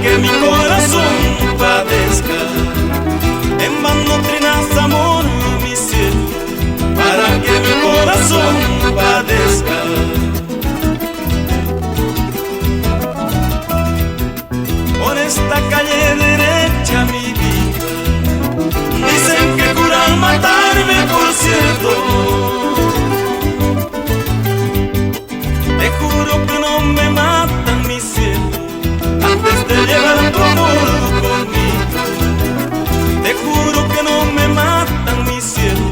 que mi corazón padezca. En vano trinas amor, mi cielo, para que mi corazón padezca. Por esta calle derecha, mi vida, dicen que juran matarme, por cierto. Te juro que no me matan, mi cielo, antes de llevar tu amor conmigo. Te juro que no me matan, mi cielo,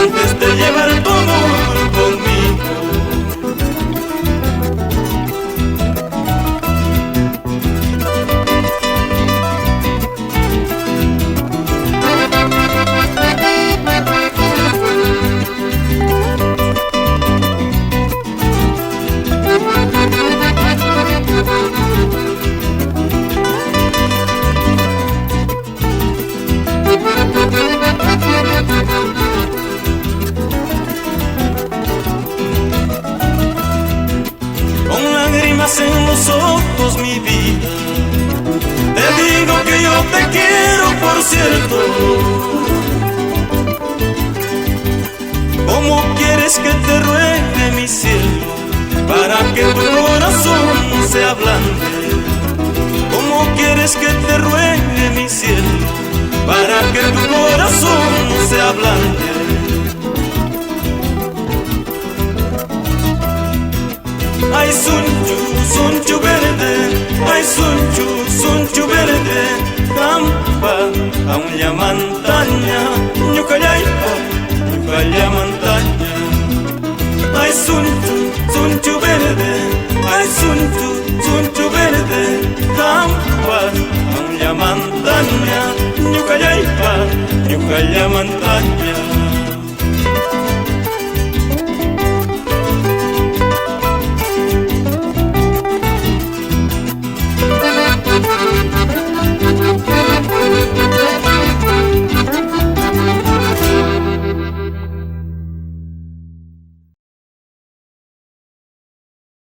antes de llevar tu amor conmigo. En los ojos, mi vida, te digo que yo te quiero, por cierto. ¿Cómo quieres que te ruegue, mi cielo, para que tu corazón se ablande? ¿Cómo quieres que te ruegue, mi cielo, para que tu corazón se ablande? Ay, sunchu verde, ay, sunchu verde, campa, a una montaña, ñucayaipa, ñucaya montaña. Ay, sunchu verde, ay, sunchu verde, campa, a una montaña, ñucayaipa, ñucaya montaña.